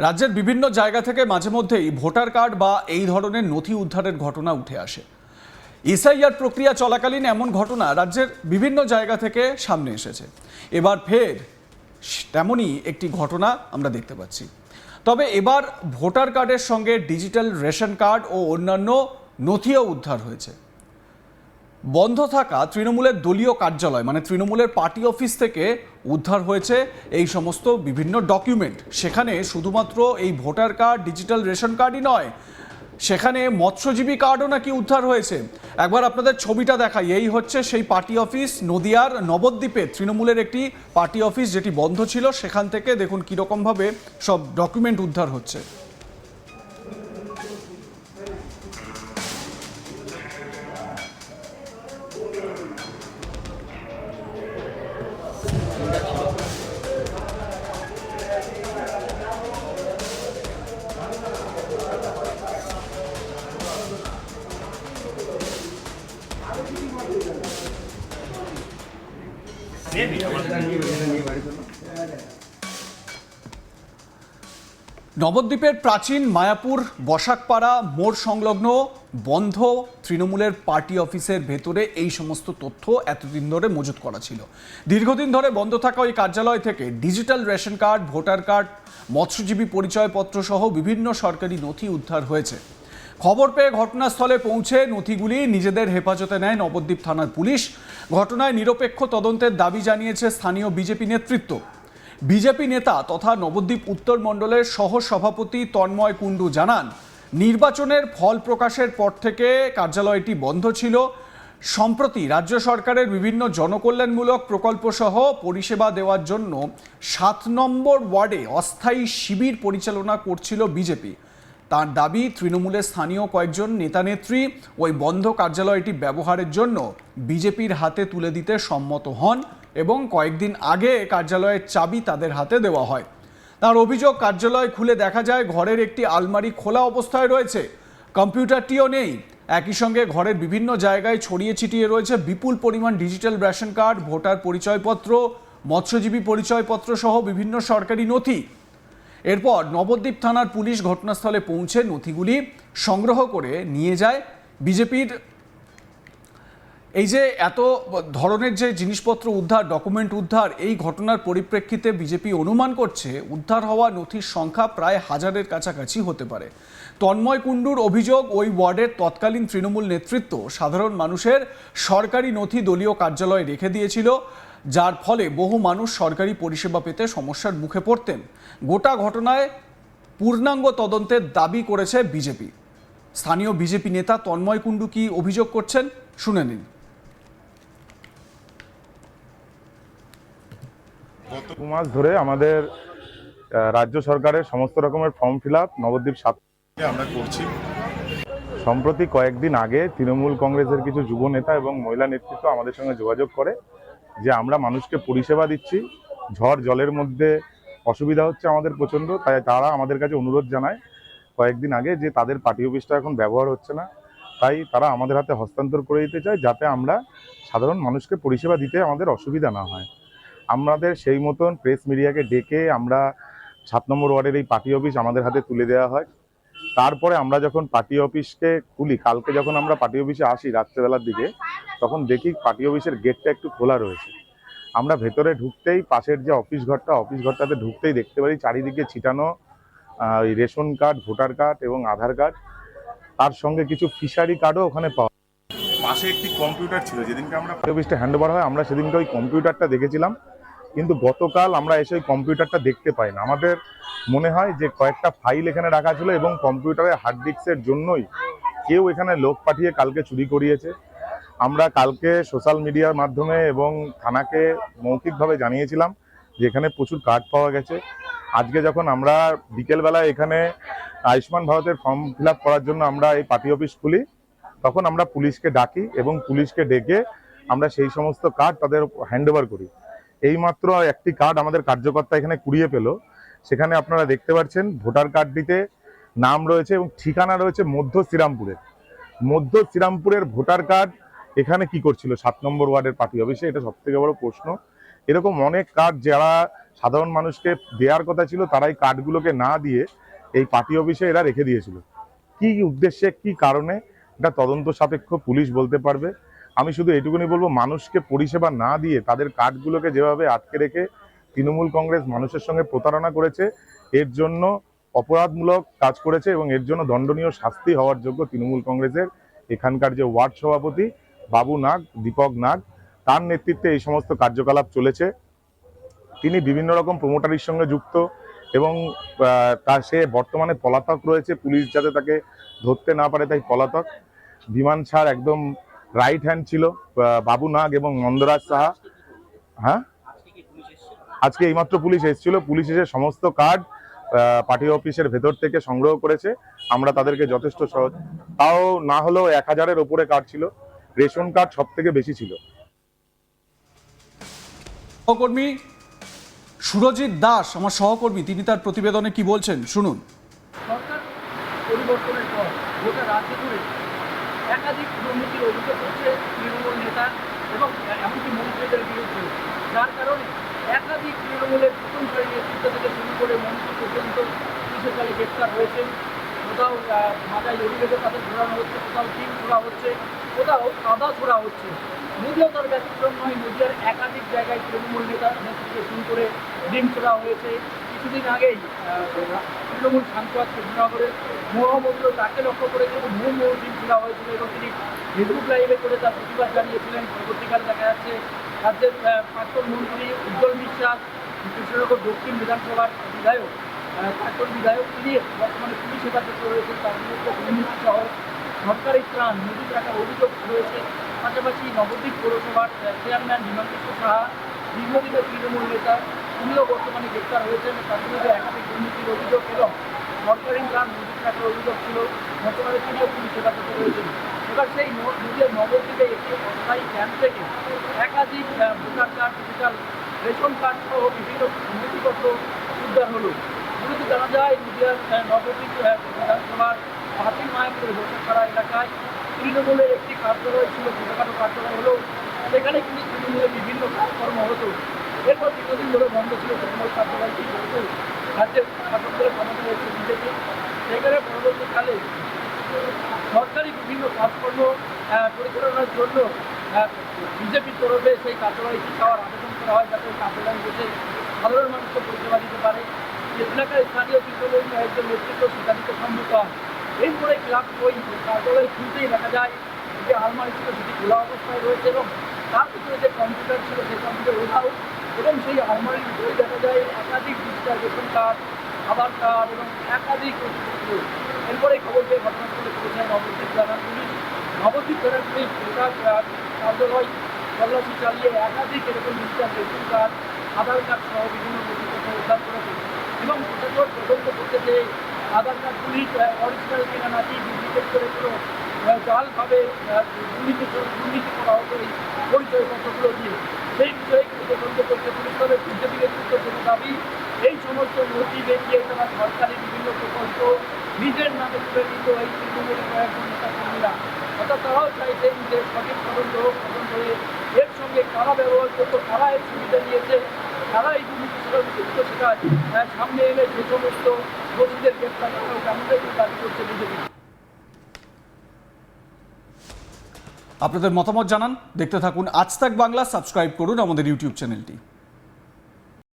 রাজ্যের বিভিন্ন জায়গা থেকে মাঝে মধ্যেই ভোটার কার্ড বা এই ধরনের নথি উদ্ধারের ঘটনা উঠে আসে। এসআইআর প্রক্রিয়া চলাকালীন এমন ঘটনা রাজ্যের বিভিন্ন জায়গা থেকে সামনে এসেছে। এবার ফের তেমনই একটি ঘটনা আমরা দেখতে পাচ্ছি। তবে এবার ভোটার কার্ডের সঙ্গে ডিজিটাল রেশন কার্ড ও অন্যান্য নথিও উদ্ধার হয়েছে। বন্ধ থাকা তৃণমূলের দলীয় কার্যালয় মানে তৃণমূলের পার্টি অফিস থেকে উদ্ধার হয়েছে এই সমস্ত বিভিন্ন ডকুমেন্ট। সেখানে শুধুমাত্র এই ভোটার কার্ড ডিজিটাল রেশন কার্ডই নয়, সেখানে মৎস্যজীবী কার্ডও নাকি উদ্ধার হয়েছে। একবার আপনাদের ছবিটা দেখাই। এই হচ্ছে সেই পার্টি অফিস, নদিয়ার নবদ্বীপে তৃণমূলের একটি পার্টি অফিস যেটি বন্ধ ছিল। সেখান থেকে দেখুন কীরকমভাবে সব ডকুমেন্ট উদ্ধার হচ্ছে। নবদ্বীপের প্রাচীন মায়াপুর বসাকপাড়া মোড় সংলগ্ন বন্ধ তৃণমূলের পার্টি অফিসের ভেতরে এই সমস্ত তথ্য এতদিন ধরে মজুত করা ছিল। দীর্ঘদিন ধরে বন্ধ থাকা ওই কার্যালয় থেকে digital ration card, voter card, মৎস্যজীবী পরিচয়পত্র সহ বিভিন্ন সরকারি নথি উদ্ধার হয়েছে। খবর পেয়ে ঘটনাস্থলে পৌঁছে নথিগুলি নিজেদের হেফাজতে নেয় নবদ্বীপ থানার পুলিশ। ঘটনায় নিরপেক্ষ তদন্তের দাবি জানিয়েছে স্থানীয় বিজেপি নেতৃত্ব। বিজেপি নেতা তথা নবদ্বীপ উত্তর মণ্ডলের সহ সভাপতি তন্ময় কুণ্ডু জানান, নির্বাচনের ফল প্রকাশের পর থেকে কার্যালয়টি বন্ধ ছিল। সম্প্রতি রাজ্য সরকারের বিভিন্ন জনকল্যাণমূলক প্রকল্প সহ পরিষেবা দেওয়ার জন্য 7 নম্বর ওয়ার্ডে অস্থায়ী শিবির পরিচালনা করছিল বিজেপি। তার দাবি, তৃণমূলের স্থানীয় কয়েকজন নেতানেত্রী ওই বন্ধ কার্যালয়টি ব্যবহারের জন্য বিজেপির হাতে তুলে দিতে সম্মত হন এবং কয়েকদিন আগে কার্যালয়ের চাবি তাদের হাতে দেওয়া হয়। তার অভিযোগ, কার্যালয় খুলে দেখা যায় ঘরের একটি আলমারি খোলা অবস্থায় রয়েছে, কম্পিউটারটিও নেই। একই সঙ্গে ঘরের বিভিন্ন জায়গায় ছড়িয়ে ছিটিয়ে রয়েছে বিপুল পরিমাণ ডিজিটাল রেশন কার্ড, ভোটার পরিচয়পত্র, মৎস্যজীবী পরিচয়পত্র সহ বিভিন্ন সরকারি নথি। এরপর নবদ্বীপ থানার পুলিশ ঘটনাস্থলে পৌঁছে নথিগুলি সংগ্রহ করে নিয়ে যায়। বিজেপির এই যে এত ধরনের যে জিনিসপত্র উদ্ধার, ডকুমেন্ট উদ্ধার, এই ঘটনার পরিপ্রেক্ষিতে বিজেপি অনুমান করছে উদ্ধার হওয়া নথির সংখ্যা প্রায় 1000-এর কাছাকাছি হতে পারে। তন্ময় কুণ্ডুর অভিযোগ, ওই ওয়ার্ডের তৎকালীন তৃণমূল নেতৃত্ব সাধারণ মানুষের সরকারি নথি দলীয় কার্যালয়ে রেখে দিয়েছিল, যার ফলে বহু মানুষ সরকারি পরিষেবা পেতে সমস্যার মুখে পড়তেন। গোটা ঘটনায় পূর্ণাঙ্গ তদন্তের দাবি করেছে বিজেপি। স্থানীয় বিজেপি নেতা তন্ময় কুণ্ডু কি অভিযোগ করছেন শুনে নিন। গত 2 মাস ধরে আমাদের রাজ্য সরকারের সমস্ত রকমের ফর্ম ফিল আপ নবদ্বীপ আমরা করছি। সম্প্রতি কয়েকদিন আগে তৃণমূল কংগ্রেসের কিছু যুব নেতা এবং মহিলা নেতৃত্ব আমাদের সঙ্গে যোগাযোগ করে যে আমরা মানুষকে পরিষেবা দিচ্ছি, ঝড় জলের মধ্যে অসুবিধা হচ্ছে আমাদের প্রচণ্ড, তাই তারা আমাদের কাছে অনুরোধ জানায় কয়েকদিন আগে যে তাদের পার্টি অফিসটা এখন ব্যবহার হচ্ছে না, তাই তারা আমাদের হাতে হস্তান্তর করে দিতে চায় যাতে আমরা সাধারণ মানুষকে পরিষেবা দিতে আমাদের অসুবিধা না হয়। আমাদের সেই মতন প্রেস মিডিয়াকে ডেকে আমরা 7 নম্বর ওয়ার্ডের এই পার্টি অফিস আমাদের হাতে তুলে দেওয়া হয়। তারপরে আমরা যখন পার্টি অফিসকে খুলি, কালকে যখন আমরা পার্টি অফিসে আসি রাত্রেবেলার দিকে, তখন দেখি পার্টি অফিসের গেটটা একটু খোলা রয়েছে। আমরা ভেতরে ঢুকতেই পাশের যে অফিস ঘরটাতে ঢুকতেই দেখতে পারি চারিদিকে ছিটানো ওই রেশন কার্ড, ভোটার কার্ড এবং আধার কার্ড, তার সঙ্গে কিছু ফিশারি কার্ডও ওখানে পাওয়া। পাশে একটি কম্পিউটার ছিল, যেদিনকে আমরা পার্টি অফিসটা হ্যান্ড ওভার হয় আমরা সেদিনকে ওই কম্পিউটারটা দেখেছিলাম, কিন্তু গতকাল আমরা এসে ওই কম্পিউটারটা দেখতে পাই না। আমাদের মনে হয় যে কয়েকটা ফাইল এখানে রাখা ছিল এবং কম্পিউটারের হার্ড ডিস্কের জন্যই কেউ এখানে লোক পাঠিয়ে কালকে চুরি করিয়েছে। আমরা কালকে সোশ্যাল মিডিয়ার মাধ্যমে এবং থানাকে মৌখিকভাবে জানিয়েছিলাম যে এখানে প্রচুর কার্ড পাওয়া গেছে। আজকে যখন আমরা বিকেলবেলায় এখানে আয়ুষ্মান ভারতের ফর্ম ফিল আপ করার জন্য আমরা এই পার্টি অফিস খুলি, তখন আমরা পুলিশকে ডাকি এবং পুলিশকে ডেকে আমরা সেই সমস্ত কার্ড তাদের হ্যান্ড ওভার করি। এইমাত্র একটি কার্ড আমাদের কার্যকর্তা এখানে কুড়িয়ে পেল। সেখানে আপনারা দেখতে পাচ্ছেন ভোটার কার্ডটিতে নাম রয়েছে এবং ঠিকানা রয়েছে মধ্য শ্রীরামপুরের ভোটার কার্ড এখানে কি করছিল 7 নম্বর ওয়ার্ডের পার্টি অফিসে? এটা সব থেকে বড় প্রশ্ন। এরকম অনেক কার্ড যারা সাধারণ মানুষকে দেওয়ার কথা ছিল তারাই কার্ডগুলোকে না দিয়ে এই পার্টি অফিসে এরা রেখে দিয়েছিল। কি উদ্দেশ্যে, কি কারণে, এটা তদন্ত সাপেক্ষ, পুলিশ বলতে পারবে। আমি শুধু এটুকুনি বলবো, মানুষকে পরিষেবা না দিয়ে তাদের কার্ডগুলোকে যেভাবে আটকে রেখে তৃণমূল কংগ্রেস মানুষের সঙ্গে প্রতারণা করেছে, এর জন্য অপরাধমূলক কাজ করেছে এবং এর জন্য দণ্ডনীয় শাস্তি হওয়ার যোগ্য তৃণমূল কংগ্রেসের এখানকার যে ওয়ার্ড সভাপতি বাবু নাগ, দীপক নাগ, তার নেতৃত্বে এই সমস্ত কার্যকলাপ চলেছে। তিনি বিভিন্ন রকম প্রমোটারির সঙ্গে যুক্ত এবং সে বর্তমানে পলাতক রয়েছে, পুলিশ যাতে তাকে ধরতে না পারে তাই পলাতক। বিমান ছাড় একদম রাইট হ্যান্ড ছিল বাবু নাগ এবং নন্দরাজ সাহা। হ্যাঁ, আজকে এইমাত্র পুলিশ এসেছিল, পুলিশ এসে সমস্ত কার্ড পার্টি অফিসের ভেতর থেকে সংগ্রহ করেছে। আমরা তাদেরকে যথেষ্ট সহজ, তাও না হলেও 1000-এর ওপরে কার্ড ছিল, রেশন কার্ড সব থেকে বেশি ছিল। সহকর্মী সুরজিৎ দাস আমার সহকর্মী, তিনি তার প্রতিবেদনে কি বলছেন শুনুন। সরকার পরিবর্তনের পর গোটা রাজ্য জুড়ে একাধিক দুর্নীতির অভিযোগ হচ্ছে তৃণমূল নেতা এবং এমনকি মন্ত্রীদের বিরুদ্ধে, যার কারণে একাধিক তৃণমূলের প্রথম সারির নেতৃত্ব থেকে শুরু করে মন্ত্রী পর্যন্ত পুলিশের কালে গ্রেপ্তার হয়েছেন। কোথাও মাথায় লড়ি বেঁধে তাদের ঘোরানো হচ্ছে, কোথাও টিম ছোড়া হচ্ছে, কোথাও কাদা ছোড়া হচ্ছে। নদীয়া তার ব্যতিক্রম নয়, নদীয়ার একাধিক জায়গায় তৃণমূল নেতা নেতৃত্বে শুরু করে ডিম ছোড়া হয়েছে। কিছুদিন আগেই তৃণমূল সাংসদ কৃষ্ণনগরের মহামন্ত্র তাকে লক্ষ্য করে কিন্তু মুহুর্মুহু ডিম ছোড়া হয়েছিল এবং তিনি ফেসবুক লাইভে করে তার প্রতিবাদ জানিয়েছিলেন। পরবর্তীকালে দেখা যাচ্ছে রাজ্যের প্রাক্তন মন্ত্রী উজ্জ্বল বিশ্বাস, কৃষ্ণনগর দক্ষিণ বিধানসভার বিধায়ক, প্রাক্তন বিধায়ক, তিনি বর্তমানে পুলিশ হেফাজতে রয়েছেন। তার বিরুদ্ধে দুর্নীতি সহ সরকারি ত্রাণ নদী রাখার অভিযোগ রয়েছে। পাশাপাশি নবদ্বীপ পৌরসভার চেয়ারম্যান হিমন্ত সাহা, দীর্ঘদিনের তৃণমূল নেতা, তিনিও বর্তমানে গ্রেপ্তার হয়েছেন। তার বিরুদ্ধে একাধিক দুর্নীতির অভিযোগ এবং সরকারি ত্রাণ নদী রাখার অভিযোগ ছিল। বর্তমানে তিনিও পুলিশ হেফাজতে রয়েছেন। এবার সেই নদীর নবদ্বীপে একটি অস্থায়ী ক্যাম্প থেকে একাধিক voter card, digital ration card সহ বিভিন্ন নথিপত্র উদ্ধার হলো। মূলত জানা যায় নদীয়ার নবদ্বীপ বিধানসভার হাতির মায়াপুরের হোসাপাড়া এলাকায় তৃণমূলের একটি কার্যালয় ছিল, ছোটোখাটো কার্যালয় হলো। সেখানে কিন্তু তৃণমূলের বিভিন্ন কাজকর্ম হতো। এরপর দীর্ঘদিন ধরে বন্ধ ছিল তৃণমূল কার্যালয়টি, যেহেতু রাজ্যের শাসক দলের ক্ষমতা হয়েছে বিজেপি। সেখানে পরবর্তীকালে সরকারি বিভিন্ন কাজকর্ম পরিচালনার জন্য বিজেপির তরফে সেই কার্যালয়টি চাওয়ার আবেদন করা হয়, যাতে কার্যালয় বসে সাধারণ মানুষকে পরিষেবা দিতে পারে। এলাকার স্থানীয় তৃণমূল একজন নেতৃত্ব সেটা দিতে সম্মত হয়। এরপরে ক্লাব ওই কার্যালয় খুলতেই দেখা যায় যে আলমারি ছিল সেটি খোলা অবস্থায় রয়েছে এবং তার ভিতরে যে কম্পিউটার ছিল সেই কম্পিউটার ওঠাও এবং সেই আলমারির ভিতরে দেখা যায় একাধিক ডিজিটাল রেশন কার্ড, আধার কার্ড এবং একাধিক নথিপত্র। এরপরে খবর পেয়ে ঘটনাস্থলে পৌঁছায় নবদ্বীপ থানার পুলিশ। নবদ্বীপ থানার পুলিশ গোটা কার্যালয় তল্লাশি চালিয়ে একাধিক এরকম ডিজিটাল রেশন কার্ড, আধার কার্ড সহ বিভিন্ন নথিপত্র উদ্ধার করেছে এবং প্রশাসন তদন্ত করতে যে আধার কার্ড পুলিশ অরিজিনাল কিনা নাকি ডুপ্লিকেট করে কোনো জালভাবে দুর্নীতি করা হতো এই পরিচয়পত্রগুলো দিয়ে, সেই বিষয়ে কিন্তু তদন্ত করতে পুলিশ। তবে বিজেপি নেতৃত্বের জন্য দাবি, এই সমস্ত নথি দেখিয়ে তারা সরকারি বিভিন্ন প্রকল্প নিজের নামে তুলে নিত এই তৃণমূলের কয়েকজন নেতা কর্মীরা। অর্থাৎ তারাও চাইছেন যে সঠিক তদন্ত হয়ে এর সঙ্গে কারা ব্যবহার করতো, কারা এর সুবিধা নিয়েছে, তারা এই দুর্নীতি সেটা সামনে এনে যে সমস্ত দোষীদের গ্রেপ্তার করা হোক, এমনটাই দাবি করছে বিজেপি। আপনাদের মতামত জানান, দেখতে থাকুন আজ তাক বাংলা, সাবস্ক্রাইব করুন আমাদের ইউটিউব চ্যানেলটি।